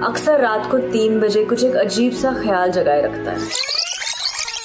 अक्सर रात को 3 बजे कुछ एक अजीब सा ख्याल जगाए रखता है।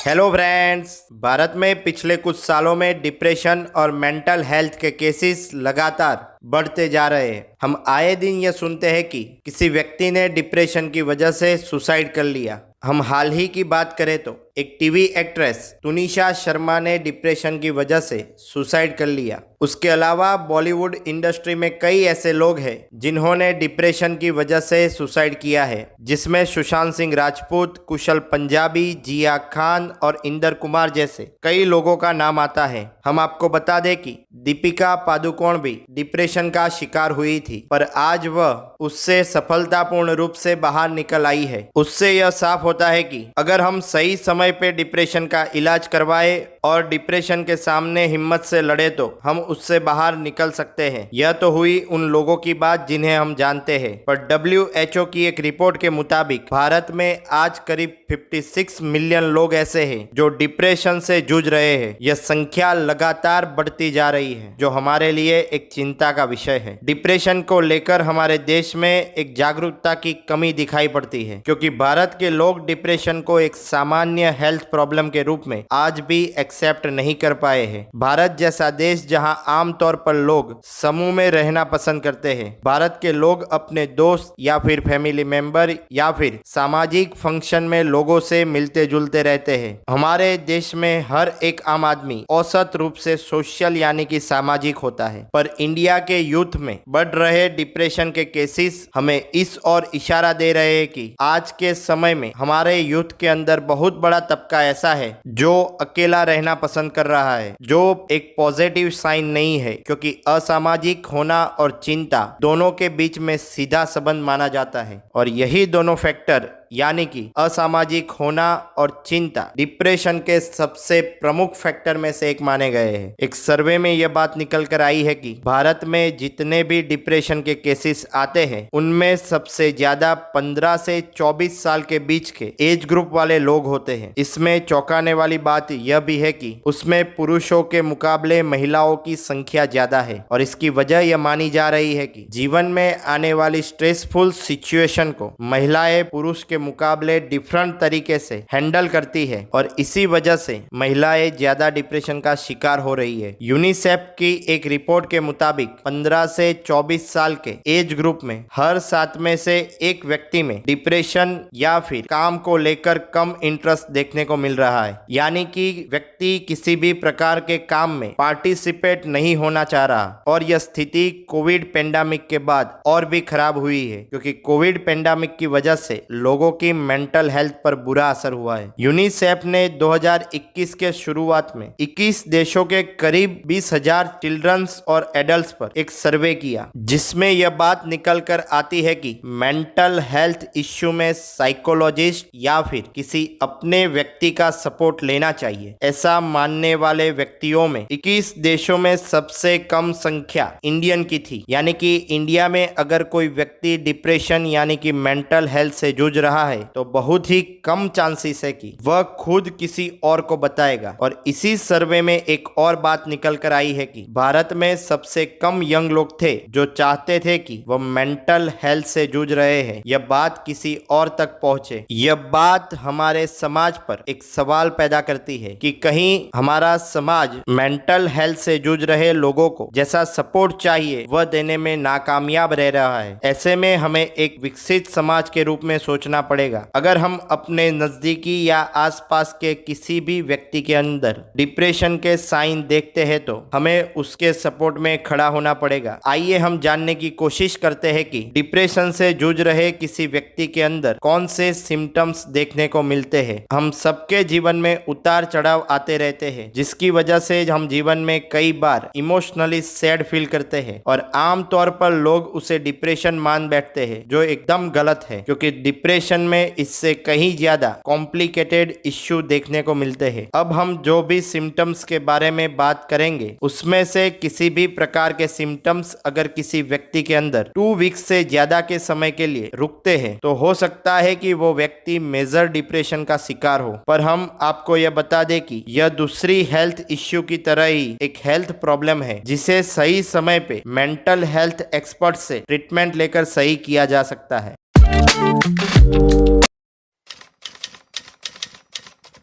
हेलो फ्रेंड्स, भारत में पिछले कुछ सालों में डिप्रेशन और मेंटल हेल्थ के केसेस लगातार बढ़ते जा रहे हैं। हम आए दिन ये सुनते हैं कि किसी व्यक्ति ने डिप्रेशन की वजह से सुसाइड कर लिया। हम हाल ही की बात करें तो एक टीवी एक्ट्रेस तुनिशा शर्मा ने डिप्रेशन की वजह से सुसाइड कर लिया। उसके अलावा बॉलीवुड इंडस्ट्री में कई ऐसे लोग हैं जिन्होंने डिप्रेशन की वजह से सुसाइड किया है, जिसमें सुशांत सिंह राजपूत, कुशल पंजाबी, जिया खान और इंदर कुमार जैसे कई लोगों का नाम आता है। हम आपको बता दें कि दीपिका पादुकोण भी डिप्रेशन का शिकार हुई थी, पर आज वह उससे सफलतापूर्ण रूप से बाहर निकल आई है। उससे यह साफ होता है कि अगर हम सही समय पे डिप्रेशन का इलाज करवाए और डिप्रेशन के सामने हिम्मत से लड़े तो हम उससे बाहर निकल सकते हैं। यह तो हुई उन लोगों की बात जिन्हें हम जानते हैं, पर WHO की एक रिपोर्ट के मुताबिक भारत में आज करीब 56 मिलियन लोग ऐसे हैं जो डिप्रेशन से जूझ रहे हैं। यह संख्या लगातार बढ़ती जा रही है, जो हमारे लिए एक चिंता का विषय है। डिप्रेशन को लेकर हमारे देश में एक जागरूकता की कमी दिखाई पड़ती है, क्योंकि भारत के लोग डिप्रेशन को एक सामान्य हेल्थ प्रॉब्लम के रूप में आज भी एक्सेप्ट नहीं कर पाए हैं। भारत जैसा देश जहां आमतौर पर लोग समूह में रहना पसंद करते हैं, भारत के लोग अपने दोस्त या फिर फैमिली मेंबर या फिर सामाजिक फंक्शन में लोगों से मिलते जुलते रहते हैं। हमारे देश में हर एक आम आदमी औसत रूप से सोशल यानी कि सामाजिक होता है, पर इंडिया के यूथ में बढ़ रहे डिप्रेशन के केसेस हमें इस ओर इशारा दे रहे हैं कि आज के समय में हमारे यूथ के अंदर बहुत बड़ा तबका ऐसा है जो अकेला रहना पसंद कर रहा है, जो एक पॉजिटिव साइन नहीं है, क्योंकि असामाजिक होना और चिंता दोनों के बीच में सीधा संबंध माना जाता है। और यही दोनों फैक्टर यानी कि असामाजिक होना और चिंता डिप्रेशन के सबसे प्रमुख फैक्टर में से एक माने गए हैं। एक सर्वे में यह बात निकल कर आई है कि भारत में जितने भी डिप्रेशन के केसेस आते हैं, उनमें सबसे ज्यादा 15 से 24 साल के बीच के एज ग्रुप वाले लोग होते हैं। इसमें चौंकाने वाली बात यह भी है कि उसमें पुरुषों के मुकाबले महिलाओं की संख्या ज्यादा है, और इसकी वजह यह मानी जा रही है कि जीवन में आने वाली स्ट्रेसफुल सिचुएशन को महिलाएं पुरुष के मुकाबले डिफरेंट तरीके से हैंडल करती है, और इसी वजह से महिलाएं ज्यादा डिप्रेशन का शिकार हो रही है। यूनिसेफ की एक रिपोर्ट के मुताबिक 15 से 24 साल के एज ग्रुप में हर 7 में से एक व्यक्ति में डिप्रेशन या फिर काम को लेकर कम इंटरेस्ट देखने को मिल रहा है, यानी कि व्यक्ति किसी भी प्रकार के काम में पार्टिसिपेट नहीं होना चाह रहा। और यह स्थिति कोविड पेंडेमिक के बाद और भी खराब हुई है, क्योंकि कोविड पेंडेमिक की वजह से लोगों की मेंटल हेल्थ पर बुरा असर हुआ है। यूनिसेफ ने 2021 के शुरुआत में 21 देशों के करीब 20,000 चिल्ड्रंस और एडल्ट्स पर एक सर्वे किया, जिसमें यह बात निकल कर आती है कि मेंटल हेल्थ इश्यू में साइकोलॉजिस्ट या फिर किसी अपने व्यक्ति का सपोर्ट लेना चाहिए। ऐसा मानने वाले व्यक्तियों में 21 देशों में सबसे कम संख्या इंडियन की थी, यानी कि इंडिया में अगर कोई व्यक्ति डिप्रेशन यानी कि मेंटल हेल्थ से जूझ रहा है तो बहुत ही कम चांसेस है कि वह खुद किसी और को बताएगा। और इसी सर्वे में एक और बात निकल कर आई है कि भारत में सबसे कम यंग लोग थे जो चाहते थे कि वह मेंटल हेल्थ से जूझ रहे हैं, यह बात किसी और तक पहुंचे। यह बात हमारे समाज पर एक सवाल पैदा करती है कि कहीं हमारा समाज मेंटल हेल्थ से जूझ रहे लोगों को जैसा सपोर्ट चाहिए वह देने में नाकामयाब रह रहा है। ऐसे में हमें एक विकसित समाज के रूप में सोचना पड़ेगा। अगर हम अपने नजदीकी या आसपास के किसी भी व्यक्ति के अंदर डिप्रेशन के साइन देखते हैं तो हमें उसके सपोर्ट में खड़ा होना पड़ेगा। आइए हम जानने की कोशिश करते हैं कि डिप्रेशन से जूझ रहे किसी व्यक्ति के अंदर कौन से सिम्टम्स देखने को मिलते हैं। हम सबके जीवन में उतार चढ़ाव आते रहते हैं, जिसकी वजह से हम जीवन में कई बार इमोशनली सैड फील करते हैं, और आमतौर पर लोग उसे डिप्रेशन मान बैठते हैं, जो एकदम गलत है, क्योंकि डिप्रेशन में इससे कहीं ज्यादा कॉम्प्लिकेटेड इश्यू देखने को मिलते हैं। अब हम जो भी सिम्टम्स के बारे में बात करेंगे, उसमें से किसी भी प्रकार के सिम्टम्स अगर किसी व्यक्ति के अंदर 2 वीक्स से ज्यादा के समय के लिए रुकते हैं तो हो सकता है कि वो व्यक्ति मेजर डिप्रेशन का शिकार हो। पर हम आपको यह बता दें कि यह दूसरी हेल्थ इश्यू की तरह ही एक हेल्थ प्रॉब्लम है, जिसे सही समय पे मेंटल हेल्थ एक्सपर्ट से ट्रीटमेंट लेकर सही किया जा सकता है।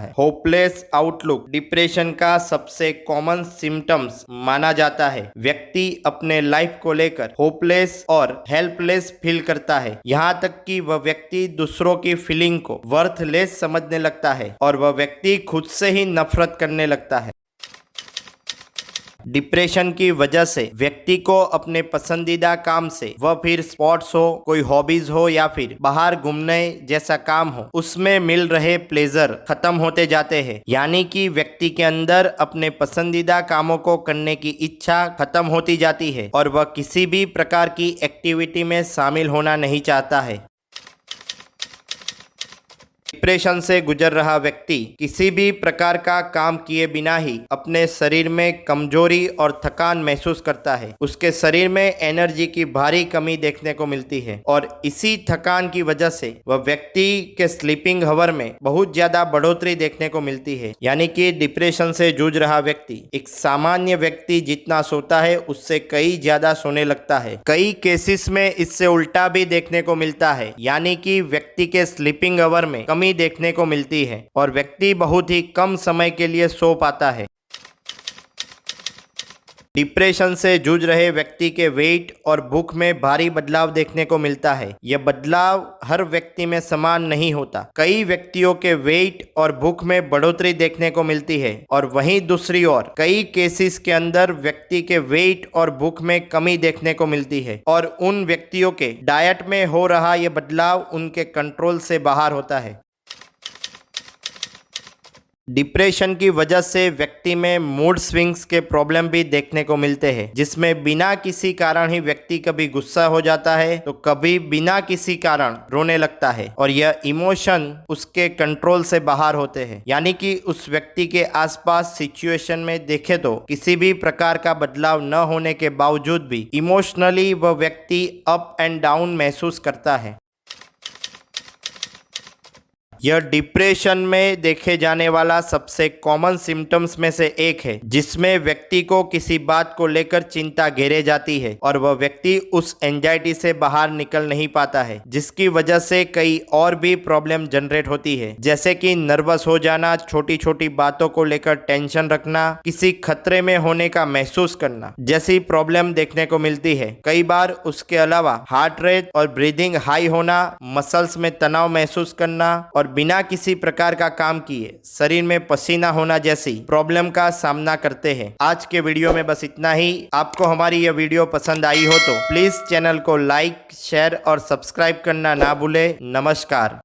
होपलेस आउटलुक डिप्रेशन का सबसे कॉमन सिम्टम्स माना जाता है। व्यक्ति अपने लाइफ को लेकर होपलेस और हेल्पलेस फील करता है, यहाँ तक कि वह व्यक्ति दूसरों की फीलिंग को वर्थलेस समझने लगता है और वह व्यक्ति खुद से ही नफरत करने लगता है। डिप्रेशन की वजह से व्यक्ति को अपने पसंदीदा काम से, वह फिर स्पोर्ट्स हो, कोई हॉबीज हो या फिर बाहर घूमने जैसा काम हो, उसमें मिल रहे प्लेजर खत्म होते जाते हैं। यानी कि व्यक्ति के अंदर अपने पसंदीदा कामों को करने की इच्छा खत्म होती जाती है और वह किसी भी प्रकार की एक्टिविटी में शामिल होना नहीं चाहता है। डिप्रेशन से गुजर रहा व्यक्ति किसी भी प्रकार का काम किए बिना ही अपने शरीर में कमजोरी और थकान महसूस करता है। उसके शरीर में एनर्जी की भारी कमी देखने को मिलती है और इसी थकान की वजह से वह व्यक्ति के स्लीपिंग हावर में बहुत ज्यादा बढ़ोतरी देखने को मिलती है। यानी कि डिप्रेशन से जूझ रहा व्यक्ति एक सामान्य व्यक्ति जितना सोता है उससे कई ज्यादा सोने लगता है। कई केसेस में इससे उल्टा भी देखने को मिलता है, यानी कि व्यक्ति के स्लीपिंग हावर में कमी देखने को मिलती है और व्यक्ति बहुत ही कम समय के लिए सो पाता है। डिप्रेशन से जूझ रहे व्यक्ति के वेट और भूख में भारी बदलाव देखने को मिलता है। यह बदलाव हर व्यक्ति में समान नहीं होता। कई व्यक्तियों के वेट और भूख में बढ़ोतरी देखने को मिलती है और वहीं दूसरी ओर कई केसेस के अंदर व्यक्ति के वेट और भूख में कमी देखने को मिलती है और उन व्यक्तियों के डाइट में हो रहा यह बदलाव उनके कंट्रोल से बाहर होता है। डिप्रेशन की वजह से व्यक्ति में मूड स्विंग्स के प्रॉब्लम भी देखने को मिलते हैं, जिसमें बिना किसी कारण ही व्यक्ति कभी गुस्सा हो जाता है तो कभी बिना किसी कारण रोने लगता है और यह इमोशन उसके कंट्रोल से बाहर होते हैं। यानी कि उस व्यक्ति के आसपास सिचुएशन में देखे तो किसी भी प्रकार का बदलाव न होने के बावजूद भी इमोशनली वह व्यक्ति अप एंड डाउन महसूस करता है। यह डिप्रेशन में देखे जाने वाला सबसे कॉमन सिम्टम्स में से एक है, जिसमें व्यक्ति को किसी बात को लेकर चिंता घेरे जाती है और वह व्यक्ति उस एंजाइटी से बाहर निकल नहीं पाता है, जिसकी वजह से कई और भी प्रॉब्लम जनरेट होती है, जैसे कि नर्वस हो जाना, छोटी छोटी बातों को लेकर टेंशन रखना, किसी खतरे में होने का महसूस करना जैसी प्रॉब्लम देखने को मिलती है। कई बार उसके अलावा हार्ट रेट और ब्रीदिंग हाई होना, मसल्स में तनाव महसूस करना और बिना किसी प्रकार का काम किए शरीर में पसीना होना जैसी प्रॉब्लम का सामना करते हैं। आज के वीडियो में बस इतना ही। आपको हमारी यह वीडियो पसंद आई हो तो प्लीज चैनल को लाइक, शेयर और सब्सक्राइब करना ना भूले। नमस्कार।